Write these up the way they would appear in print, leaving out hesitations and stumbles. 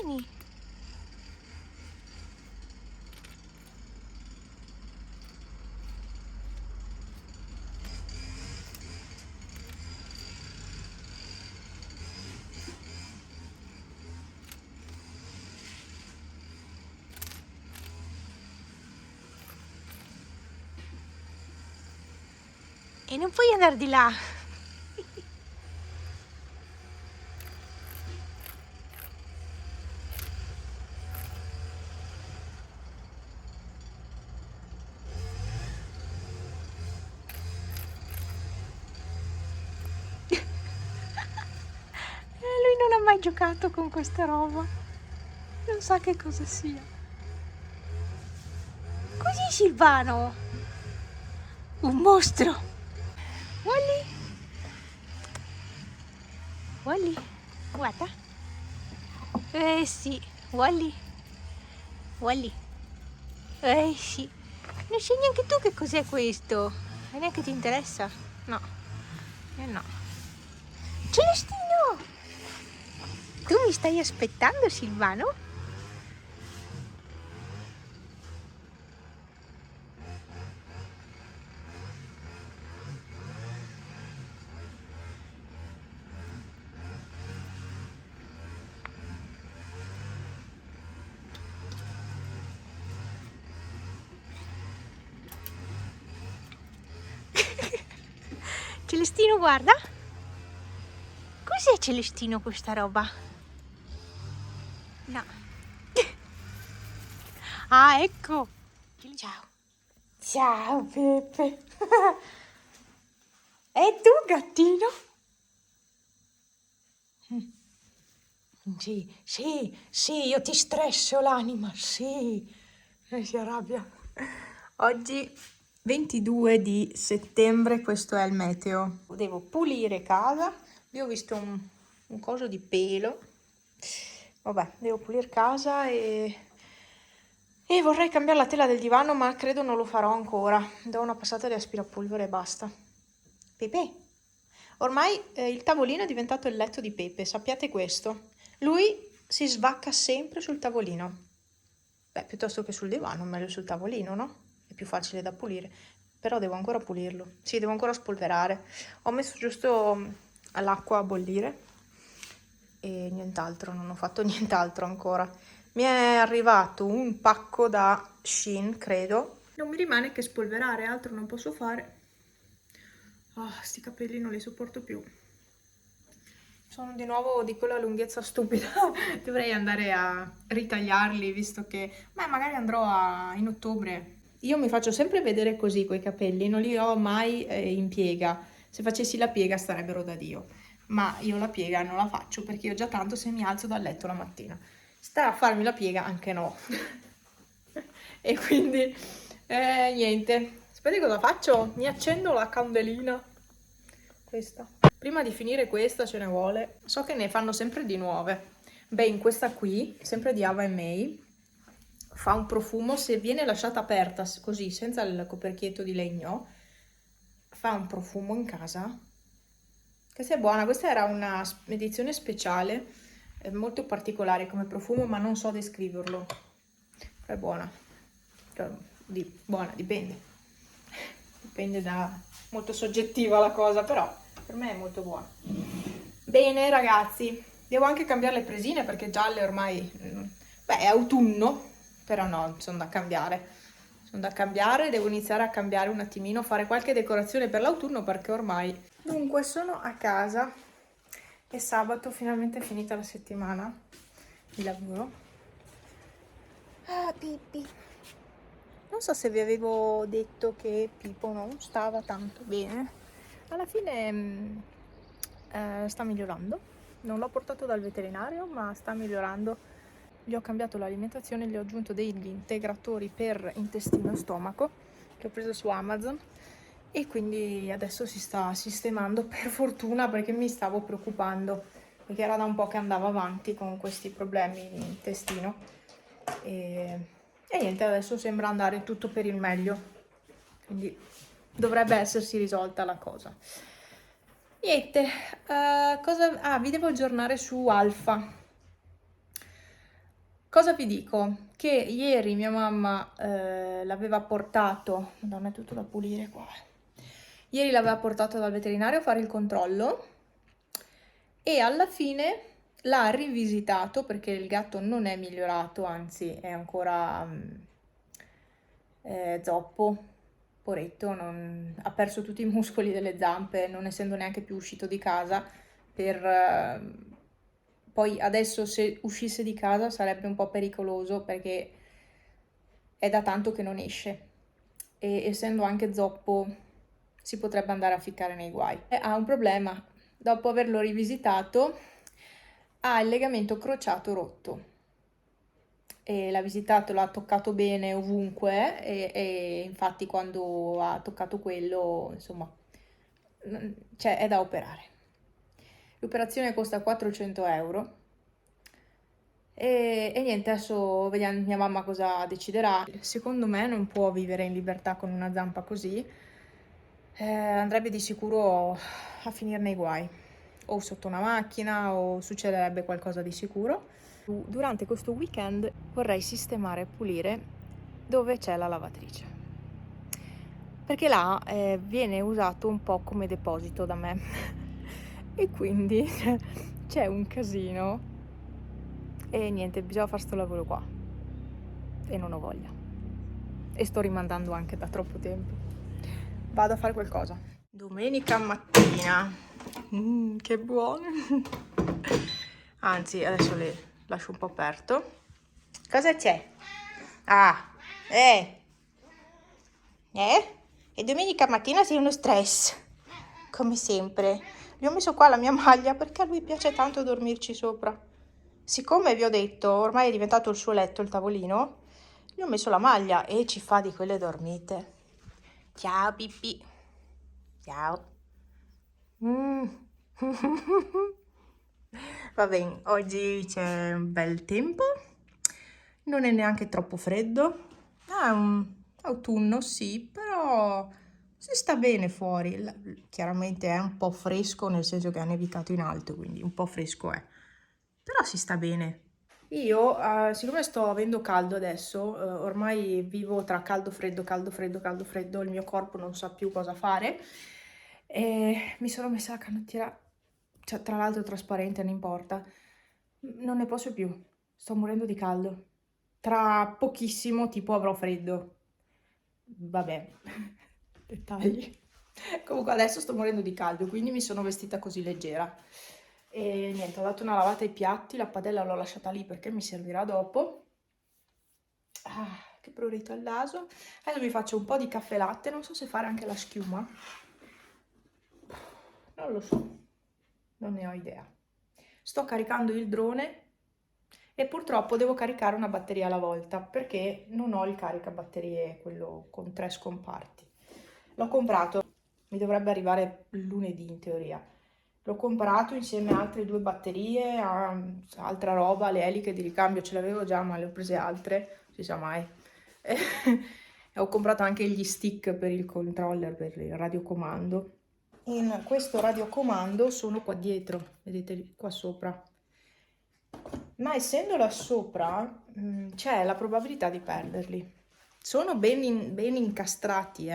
vieni. E non puoi andare di là. Lui non ha mai giocato con questa roba. Non sa che cosa sia. Così Silvano. Un mostro. Wally. Wally. Guarda. Sì. Wally. Wally. Sì. Non sai neanche tu che cos'è questo. E neanche ti interessa? No. No. Celestino! Tu mi stai aspettando, Silvano? Celestino, guarda. Cos'è Celestino questa roba? No. Ah, ecco. Ciao. Ciao, Pepe. E tu, gattino? Sì, io ti stresso l'anima, sì. E si arrabbia. Oggi 22 di settembre, questo è il meteo. Devo pulire casa. Io ho visto un coso di pelo. Vabbè, devo pulire casa e vorrei cambiare la tela del divano, ma credo non lo farò ancora. Do una passata di aspirapolvere e basta. Pepe, ormai il tavolino è diventato il letto di Pepe, sappiate questo. Lui si svacca sempre sul tavolino. Beh, piuttosto che sul divano, meglio sul tavolino, no? È più facile da pulire. Però devo ancora pulirlo. Sì, devo ancora spolverare. Ho messo giusto l'acqua a bollire e nient'altro, non ho fatto nient'altro ancora. Mi è arrivato un pacco da Shein, credo. Non mi rimane che spolverare, altro non posso fare. Sti capelli non li sopporto più. Sono di nuovo di quella lunghezza stupida. Dovrei andare a ritagliarli, visto che magari andrò in ottobre. Io mi faccio sempre vedere così coi capelli, non li ho mai in piega. Se facessi la piega starebbero da Dio, ma io la piega non la faccio perché io già tanto se mi alzo dal letto la mattina. Stare a farmi la piega anche no. E quindi niente. Sapete cosa faccio? Mi accendo la candelina. Questa. Prima di finire questa ce ne vuole. So che ne fanno sempre di nuove. Beh, in questa qui, sempre di Ava May, fa un profumo, se viene lasciata aperta così, senza il coperchietto di legno, fa un profumo in casa. Questa è buona, questa era una edizione speciale, è molto particolare come profumo, ma non so descriverlo. È buona. Cioè, buona, dipende. Dipende da... molto soggettiva la cosa, però per me è molto buona. Bene ragazzi, devo anche cambiare le presine perché gialle ormai... beh, è autunno, però no, sono da cambiare. Sono da cambiare, devo iniziare a cambiare un attimino, fare qualche decorazione per l'autunno perché ormai... Dunque, sono a casa e sabato finalmente è finita la settimana di lavoro. Ah, Pippi. Non so se vi avevo detto che Pippo non stava tanto bene. Alla fine sta migliorando. Non l'ho portato dal veterinario, ma sta migliorando. Gli ho cambiato l'alimentazione, gli ho aggiunto degli integratori per intestino e stomaco che ho preso su Amazon e quindi adesso si sta sistemando, per fortuna, perché mi stavo preoccupando perché era da un po' che andava avanti con questi problemi di intestino e niente, adesso sembra andare tutto per il meglio, quindi dovrebbe essersi risolta la cosa. Niente, vi devo aggiornare su Alfa. Cosa vi dico? Che ieri mia mamma l'aveva portato, madonna è tutto da pulire qua, ieri l'aveva portato dal veterinario a fare il controllo e alla fine l'ha rivisitato perché il gatto non è migliorato, anzi è ancora zoppo, poretto, ha perso tutti i muscoli delle zampe, non essendo neanche più uscito di casa poi adesso se uscisse di casa sarebbe un po' pericoloso perché è da tanto che non esce e essendo anche zoppo si potrebbe andare a ficcare nei guai. Ha un problema, dopo averlo rivisitato ha il legamento crociato rotto e l'ha visitato, l'ha toccato bene ovunque e infatti quando ha toccato quello, insomma, cioè è da operare. L'operazione costa 400 euro e niente, adesso vediamo mia mamma cosa deciderà. Secondo me non può vivere in libertà con una zampa così, andrebbe di sicuro a finire nei guai, o sotto una macchina o succederebbe qualcosa di sicuro. Durante questo weekend vorrei sistemare e pulire dove c'è la lavatrice, perché là viene usato un po' come deposito da me e quindi c'è un casino e niente, bisogna fare sto lavoro qua e non ho voglia e sto rimandando anche da troppo tempo. Vado a fare qualcosa. Domenica mattina, che buono. Anzi, adesso le lascio un po' aperto. Cosa c'è? Ah, e domenica mattina sei uno stress, come sempre. Gli ho messo qua la mia maglia perché a lui piace tanto dormirci sopra. Siccome vi ho detto, ormai è diventato il suo letto, il tavolino, gli ho messo la maglia e ci fa di quelle dormite. Ciao Pippi. Ciao. Va bene, oggi c'è un bel tempo, non è neanche troppo freddo, è un autunno sì, però si sta bene fuori, chiaramente è un po' fresco nel senso che ha nevicato in alto, quindi un po' fresco è, però si sta bene. Io, siccome sto avendo caldo adesso, ormai vivo tra caldo, freddo, caldo, freddo, caldo, freddo, il mio corpo non sa più cosa fare e mi sono messa la canottiera, cioè, tra l'altro trasparente, non importa, non ne posso più, sto morendo di caldo. Tra pochissimo, tipo, avrò freddo. Vabbè, dettagli. Comunque adesso sto morendo di caldo, quindi mi sono vestita così leggera. E niente, ho dato una lavata ai piatti, la padella l'ho lasciata lì perché mi servirà dopo. Ah, che prurito al naso. Adesso mi faccio un po' di caffè latte, non so se fare anche la schiuma. Non lo so, non ne ho idea. Sto caricando il drone e purtroppo devo caricare una batteria alla volta perché non ho il caricabatterie, quello con 3 scomparti. L'ho comprato, mi dovrebbe arrivare lunedì in teoria. L'ho comprato insieme a altre 2 batterie, a altra roba, le eliche di ricambio ce l'avevo già, ma le ho prese altre, non si sa mai. E ho comprato anche gli stick per il controller, per il radiocomando. In questo radiocomando sono qua dietro, vedete qua sopra. Ma essendo là sopra, c'è la probabilità di perderli. Sono ben incastrati,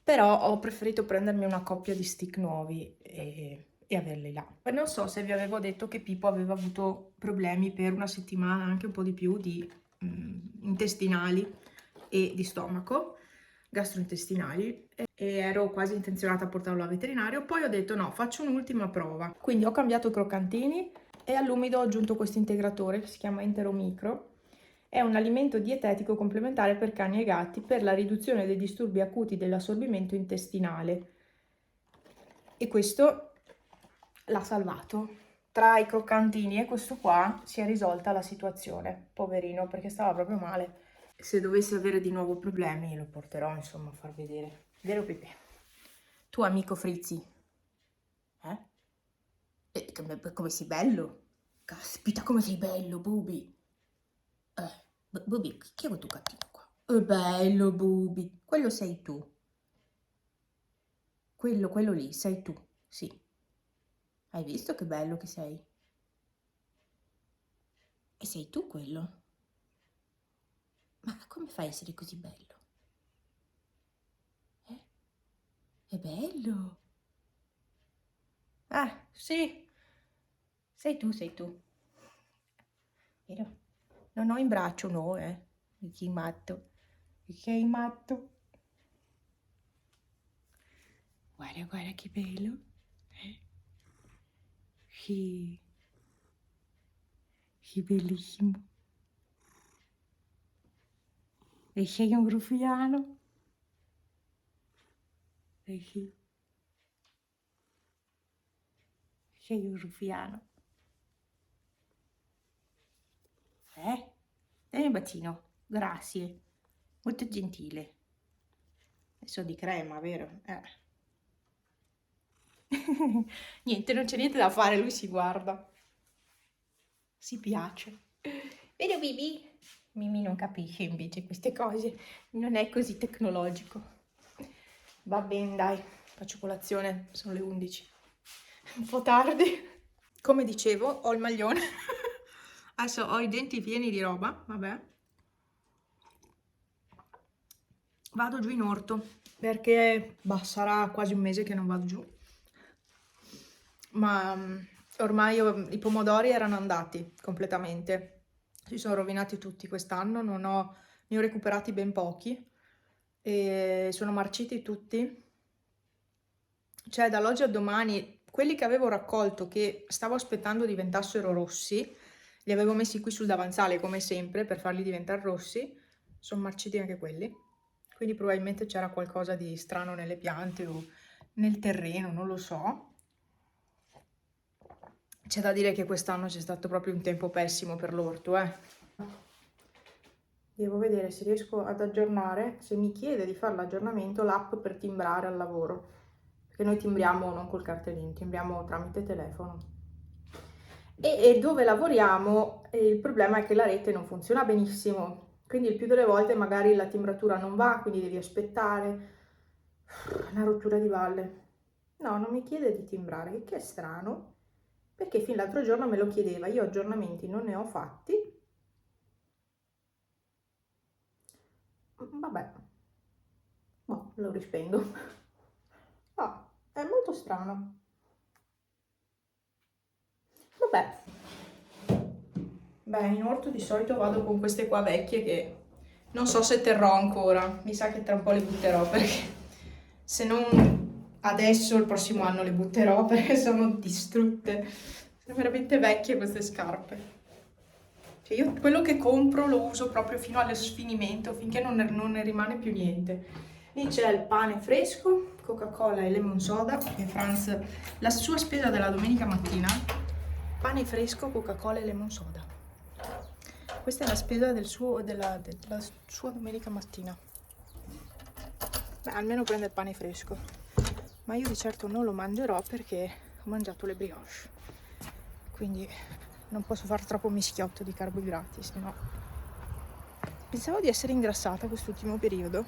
però ho preferito prendermi una coppia di stick nuovi e averli là. Poi non so se vi avevo detto che Pippo aveva avuto problemi per una settimana, anche un po' di più, di intestinali e di stomaco, gastrointestinali, e ero quasi intenzionata a portarlo al veterinario. Poi ho detto no, faccio un'ultima prova. Quindi ho cambiato i croccantini e all'umido ho aggiunto questo integratore che si chiama Enteromicro. È un alimento dietetico complementare per cani e gatti per la riduzione dei disturbi acuti dell'assorbimento intestinale. E questo l'ha salvato. Tra i croccantini e questo qua si è risolta la situazione, poverino, perché stava proprio male. Se dovesse avere di nuovo problemi lo porterò insomma a far vedere. Vero Pepe? Tu amico Frizzi? Eh? Come sei bello? Caspita come sei bello, Bubi! Bubi, chi è tu cattivo qua? Bello, Bubi. Quello sei tu. Quello lì, sei tu. Sì. Hai visto che bello che sei? E sei tu quello? Ma come fai a essere così bello? È bello. Ah, sì. Sei tu, sei tu. Vero? Non ho in braccio, no, Che matto. Che matto. Guarda, guarda che bello. Sì. Che bellissimo. E sei un ruffiano? Sì. Sei un ruffiano. Dai un bacino. Grazie. Molto gentile. Adesso di crema, vero? Niente, non c'è niente da fare, lui si guarda. Si piace. Vero Bibi? Mimì non capisce invece queste cose, non è così tecnologico. Va bene, dai, faccio colazione, sono le 11. Un po' tardi. Come dicevo, ho il maglione. Adesso ho i denti pieni di roba, vabbè. Vado giù in orto, perché sarà quasi un mese che non vado giù. Ma ormai i pomodori erano andati completamente. Si sono rovinati tutti quest'anno, ne ho recuperati ben pochi e sono marciti tutti. Cioè dall'oggi al domani quelli che avevo raccolto, che stavo aspettando diventassero rossi, li avevo messi qui sul davanzale come sempre per farli diventare rossi, sono marciti anche quelli. Quindi probabilmente c'era qualcosa di strano nelle piante o nel terreno, non lo so. C'è da dire che quest'anno c'è stato proprio un tempo pessimo per l'orto, Devo vedere se riesco ad aggiornare, se mi chiede di fare l'aggiornamento, l'app per timbrare al lavoro. Perché noi timbriamo non col cartellino, timbriamo tramite telefono. E dove lavoriamo il problema è che la rete non funziona benissimo. Quindi il più delle volte magari la timbratura non va, quindi devi aspettare. Una rottura di balle. No, non mi chiede di timbrare, che è strano. Perché fin l'altro giorno me lo chiedeva, io aggiornamenti non ne ho fatti. Vabbè, lo rispengo. Ah, è molto strano. Vabbè. Beh, in orto di solito vado con queste qua vecchie che non so se terrò ancora. Mi sa che tra un po' le butterò perché se non adesso il prossimo anno le butterò perché sono distrutte. Sono veramente vecchie queste scarpe. Cioè io quello che compro lo uso proprio fino allo sfinimento, finché non ne rimane più niente. Lì c'è il pane fresco, Coca-Cola e lemon soda, che Franz, la sua spesa della domenica mattina, pane fresco, Coca-Cola e lemon soda. Questa è la spesa della sua domenica mattina. Beh, almeno prende il pane fresco. Ma io di certo non lo mangerò perché ho mangiato le brioche. Quindi non posso fare troppo mischiotto di carboidrati, sennò. Pensavo di essere ingrassata quest'ultimo periodo,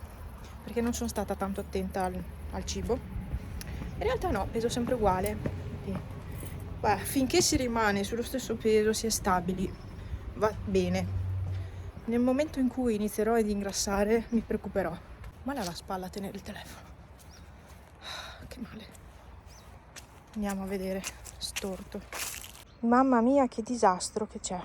perché non sono stata tanto attenta al cibo. In realtà no, peso sempre uguale. Beh, finché si rimane sullo stesso peso, si è stabili, va bene. Nel momento in cui inizierò ad ingrassare, mi preoccuperò. Male alla spalla a tenere il telefono. Che male. Andiamo a vedere, storto. Mamma mia, che disastro che c'è.